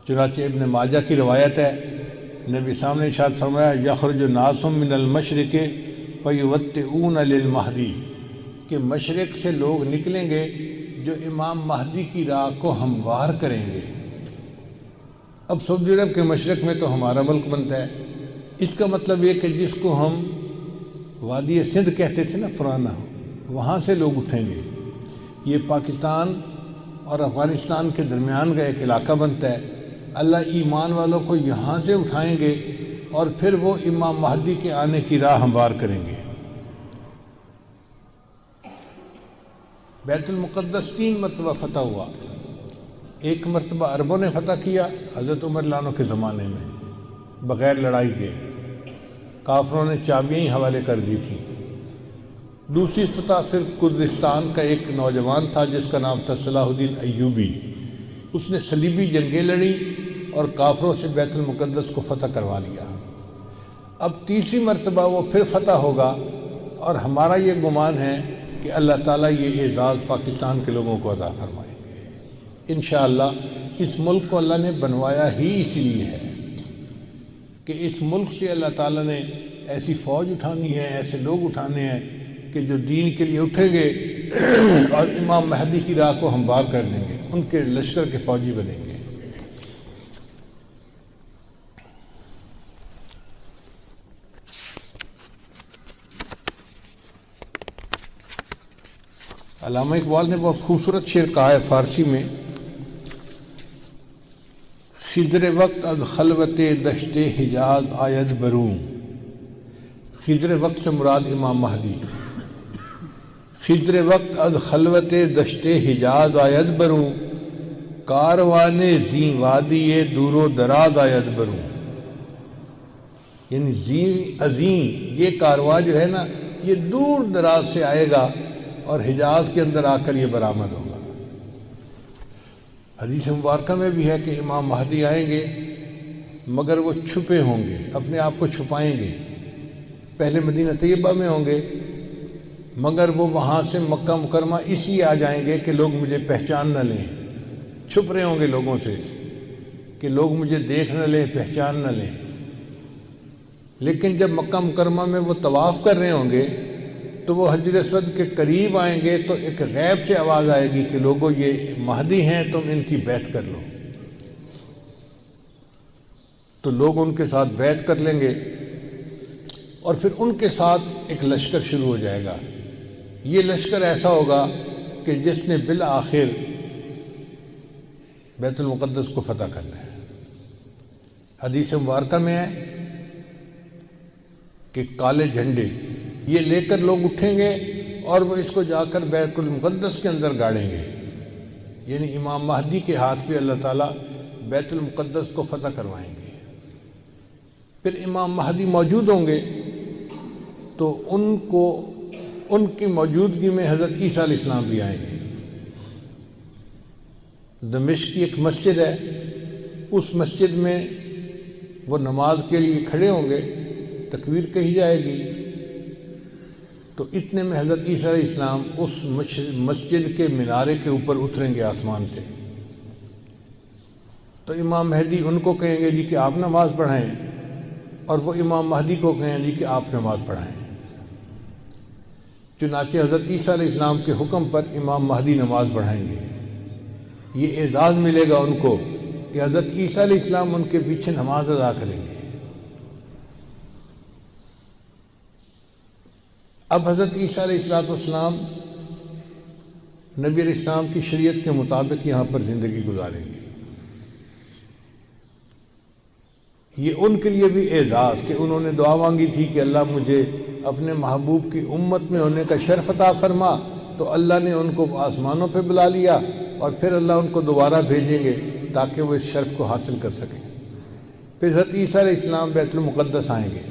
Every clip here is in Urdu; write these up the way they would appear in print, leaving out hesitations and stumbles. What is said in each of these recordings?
چنانچہ ابن ماجہ کی روایت ہے، نبی صاحب نے ارشاد فرمایا یخرج الناس من المشرق فیوطئون للمہدی، کہ مشرق سے لوگ نکلیں گے جو امام مہدی کی راہ کو ہموار کریں گے۔ اب سعودی عرب کے مشرق میں تو ہمارا ملک بنتا ہے، اس کا مطلب یہ کہ جس کو ہم وادی سندھ کہتے تھے نا پرانا، وہاں سے لوگ اٹھیں گے۔ یہ پاکستان اور افغانستان کے درمیان کا ایک علاقہ بنتا ہے۔ اللہ ایمان والوں کو یہاں سے اٹھائیں گے اور پھر وہ امام مہدی کے آنے کی راہ ہموار کریں گے۔ بیت المقدس 3 مرتبہ فتح ہوا۔ ایک مرتبہ عربوں نے فتح کیا حضرت عمر رضی اللہ عنہ کے زمانے میں بغیر لڑائی کے، کافروں نے چابیاں ہی حوالے کر دی تھیں۔ دوسری فتح پھر کردستان کا ایک نوجوان تھا جس کا نام تھا صلاح الدین ایوبی، اس نے صلیبی جنگیں لڑی اور کافروں سے بیت المقدس کو فتح کروا لیا۔ اب تیسری مرتبہ وہ پھر فتح ہوگا، اور ہمارا یہ گمان ہے کہ اللہ تعالیٰ یہ اعزاز پاکستان کے لوگوں کو عطا فرمائیں گے انشاءاللہ۔ اس ملک کو اللہ نے بنوایا ہی اس لیے ہے کہ اس ملک سے اللہ تعالیٰ نے ایسی فوج اٹھانی ہے، ایسے لوگ اٹھانے ہیں کہ جو دین کے لیے اٹھیں گے اور امام مہدی کی راہ کو ہموار کر دیں گے، ان کے لشکر کے فوجی بنیں گے۔ علامہ اقبال نے بہت خوبصورت شعر کہا ہے فارسی میں، خضر وقت از خلوت دشت حجاز آید بروں۔ خضر وقت سے مراد امام مہدی۔ خضر وقت از خلوت دشت حجاز آید بروں، کاروان زی وادی دور و دراز آید بروں۔ یعنی زی عظیم یہ کارواں جو ہے نا، یہ دور دراز سے آئے گا اور حجاز کے اندر آ کر یہ برآمد ہوگا۔ حدیث مبارکہ میں بھی ہے کہ امام مہدی آئیں گے مگر وہ چھپے ہوں گے، اپنے آپ کو چھپائیں گے۔ پہلے مدینہ طیبہ میں ہوں گے مگر وہ وہاں سے مکہ مکرمہ اس لیے آ جائیں گے کہ لوگ مجھے پہچان نہ لیں، چھپ رہے ہوں گے لوگوں سے کہ لوگ مجھے دیکھ نہ لیں، پہچان نہ لیں۔ لیکن جب مکہ مکرمہ میں وہ طواف کر رہے ہوں گے تو وہ حجر اسود کے قریب آئیں گے تو ایک غیب سے آواز آئے گی کہ لوگوں یہ مہدی ہیں، تم ان کی بیعت کر لو۔ تو لوگ ان کے ساتھ بیعت کر لیں گے اور پھر ان کے ساتھ ایک لشکر شروع ہو جائے گا۔ یہ لشکر ایسا ہوگا کہ جس نے بالآخر بیت المقدس کو فتح کرنا ہے۔ حدیث مبارکہ میں ہے کہ کالے جھنڈے یہ لے کر لوگ اٹھیں گے اور وہ اس کو جا کر بیت المقدس کے اندر گاڑیں گے، یعنی امام مہدی کے ہاتھ پہ اللہ تعالیٰ بیت المقدس کو فتح کروائیں گے۔ پھر امام مہدی موجود ہوں گے تو ان کی موجودگی میں حضرت عیسیٰ علیہ السلام بھی آئیں گے۔ دمشق کی ایک مسجد ہے، اس مسجد میں وہ نماز کے لیے کھڑے ہوں گے، تکبیر کہی جائے گی تو اتنے میں حضرت عیسیٰ علیہ السلام اس مسجد کے مینارے کے اوپر اتریں گے آسمان سے۔ تو امام مہدی ان کو کہیں گے جی کہ آپ نماز پڑھائیں، اور وہ امام مہدی کو کہیں جی کہ آپ نماز پڑھائیں۔ چنانچہ حضرت عیسیٰ علیہ السلام کے حکم پر امام مہدی نماز پڑھائیں گے۔ یہ اعزاز ملے گا ان کو کہ حضرت عیسیٰ علیہ السلام ان کے پیچھے نماز ادا کریں گے۔ اب حضرت عیسیٰ علیہ السلام نبی علیہ السلام کی شریعت کے مطابق یہاں پر زندگی گزاریں گے۔ یہ ان کے لیے بھی اعزاز کہ انہوں نے دعا مانگی تھی کہ اللہ مجھے اپنے محبوب کی امت میں ہونے کا شرف عطا فرما، تو اللہ نے ان کو آسمانوں پہ بلا لیا اور پھر اللہ ان کو دوبارہ بھیجیں گے تاکہ وہ اس شرف کو حاصل کر سکیں۔ پھر حضرت عیسیٰ علیہ السلام بیت المقدس آئیں گے۔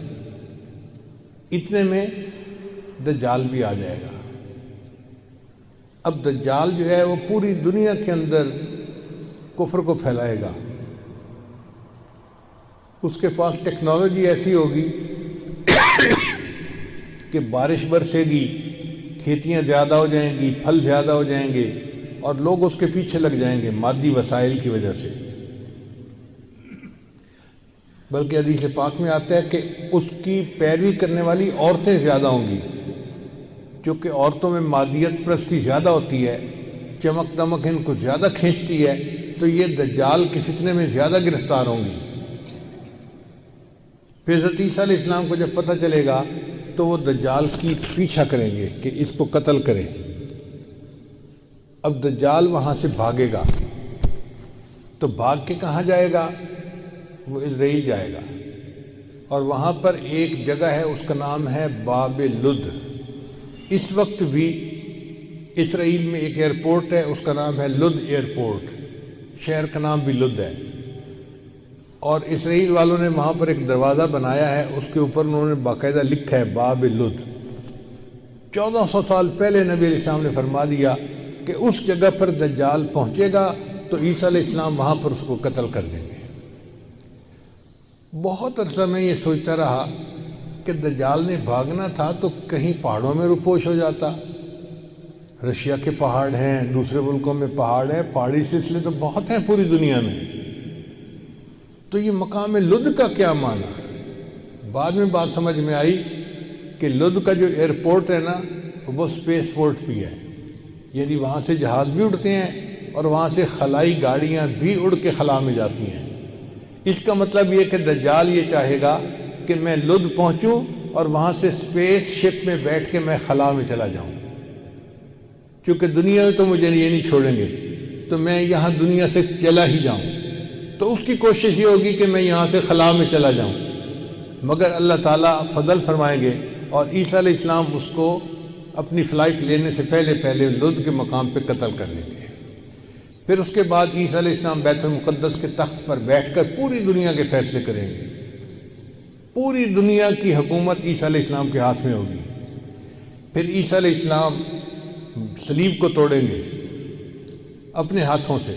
اتنے میں دجال بھی آ جائے گا۔ اب دجال جو ہے وہ پوری دنیا کے اندر کفر کو پھیلائے گا۔ اس کے پاس ٹیکنالوجی ایسی ہوگی کہ بارش برسے گی، کھیتیاں زیادہ ہو جائیں گی، پھل زیادہ ہو جائیں گے اور لوگ اس کے پیچھے لگ جائیں گے مادی وسائل کی وجہ سے۔ بلکہ حدیث پاک میں آتا ہے کہ اس کی پیروی کرنے والی عورتیں زیادہ ہوں گی، چونکہ عورتوں میں مادیت پرستی زیادہ ہوتی ہے، چمک دمک ان کو زیادہ کھینچتی ہے، تو یہ دجال کے فتنے میں زیادہ گرفتار ہوں گی۔ پھر حضرت عیسیٰ علیہ السلام کو جب پتہ چلے گا تو وہ دجال کی پیچھا کریں گے کہ اس کو قتل کریں۔ اب دجال وہاں سے بھاگے گا، تو بھاگ کے کہاں جائے گا؟ وہ اسرائیل جائے گا، اور وہاں پر ایک جگہ ہے، اس کا نام ہے باب لد۔ اس وقت بھی اسرائیل میں ایک ایئرپورٹ ہے، اس کا نام ہے لد ایئرپورٹ، شہر کا نام بھی لد ہے، اور اسرائیل والوں نے وہاں پر ایک دروازہ بنایا ہے، اس کے اوپر انہوں نے باقاعدہ لکھا ہے باب لد۔ 1400 سال پہلے نبی علیہ السلام نے فرما دیا کہ اس جگہ پر دجال پہنچے گا تو عیسیٰ علیہ السلام وہاں پر اس کو قتل کر دیں گے۔ بہت عرصہ میں یہ سوچتا رہا کہ دجال نے بھاگنا تھا تو کہیں پہاڑوں میں روپوش ہو جاتا، رشیا کے پہاڑ ہیں، دوسرے ملکوں میں پہاڑ ہیں، پہاڑی سلسلے تو بہت ہیں پوری دنیا میں، تو یہ مقام لد کا کیا معنی؟ بعد میں بات سمجھ میں آئی کہ لد کا جو ایئرپورٹ ہے نا وہ اسپیس پورٹ بھی ہے، یعنی وہاں سے جہاز بھی اڑتے ہیں اور وہاں سے خلائی گاڑیاں بھی اڑ کے خلا میں جاتی ہیں۔ اس کا مطلب یہ کہ دجال یہ چاہے گا کہ میں لد پہنچوں اور وہاں سے اسپیس شپ میں بیٹھ کے میں خلا میں چلا جاؤں، کیونکہ دنیا میں تو مجھے یہ نہیں چھوڑیں گے، تو میں یہاں دنیا سے چلا ہی جاؤں، تو اس کی کوشش یہ ہوگی کہ میں یہاں سے خلا میں چلا جاؤں، مگر اللہ تعالیٰ فضل فرمائیں گے اور عیسیٰ علیہ السلام اس کو اپنی فلائٹ لینے سے پہلے لد کے مقام پہ قتل کر لیں گے۔ پھر اس کے بعد عیسیٰ علیہ السلام بیت المقدس کے تخت پر بیٹھ کر پوری دنیا کے فیصلے کریں گے، پوری دنیا کی حکومت عیسیٰ علیہ السلام کے ہاتھ میں ہوگی۔ پھر عیسیٰ علیہ السلام صلیب کو توڑیں گے اپنے ہاتھوں سے،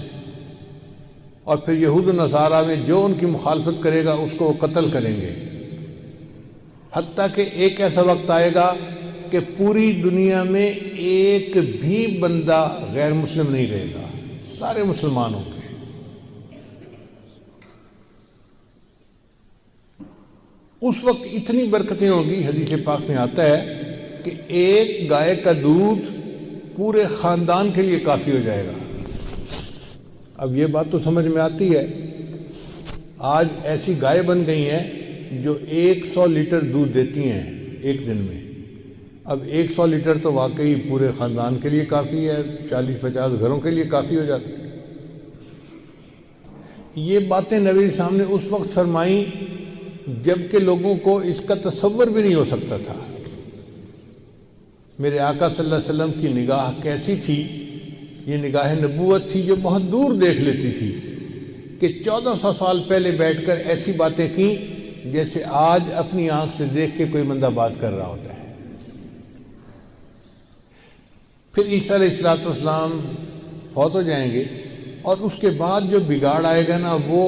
اور پھر یہود و نصارہ میں جو ان کی مخالفت کرے گا اس کو وہ قتل کریں گے، حتیٰ کہ ایک ایسا وقت آئے گا کہ پوری دنیا میں ایک بھی بندہ غیر مسلم نہیں رہے گا، سارے مسلمان ہوں گے۔ اس وقت اتنی برکتیں ہوگی، حدیث پاک میں آتا ہے کہ ایک گائے کا دودھ پورے خاندان کے لیے کافی ہو جائے گا۔ اب یہ بات تو سمجھ میں آتی ہے، آج ایسی گائے بن گئی ہیں جو 100 لیٹر دودھ دیتی ہیں ایک دن میں۔ اب 100 لیٹر تو واقعی پورے خاندان کے لیے کافی ہے، 40-50 گھروں کے لیے کافی ہو جاتی ہے۔ یہ باتیں نبی صاحب نے اس وقت فرمائیں جب کہ لوگوں کو اس کا تصور بھی نہیں ہو سکتا تھا۔ میرے آقا صلی اللہ علیہ وسلم کی نگاہ کیسی تھی؟ یہ نگاہ نبوت تھی جو بہت دور دیکھ لیتی تھی، کہ 1400 سال پہلے بیٹھ کر ایسی باتیں کی جیسے آج اپنی آنکھ سے دیکھ کے کوئی بندہ بات کر رہا ہوتا ہے۔ پھر عیسیٰ علیہ السلام فوت ہو جائیں گے، اور اس کے بعد جو بگاڑ آئے گا نا وہ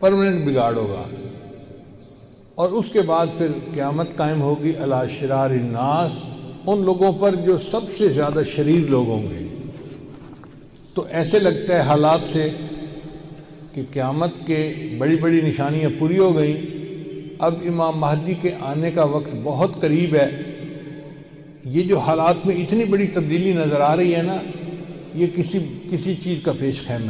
پرماننٹ بگاڑ ہوگا، اور اس کے بعد پھر قیامت قائم ہوگی علی شرار الناس، ان لوگوں پر جو سب سے زیادہ شریر لوگ ہوں گے۔ تو ایسے لگتا ہے حالات سے کہ قیامت کے بڑی بڑی نشانیاں پوری ہو گئیں، اب امام مہدی کے آنے کا وقت بہت قریب ہے۔ یہ جو حالات میں اتنی بڑی تبدیلی نظر آ رہی ہے نا، یہ کسی چیز کا پیش خیم ہے۔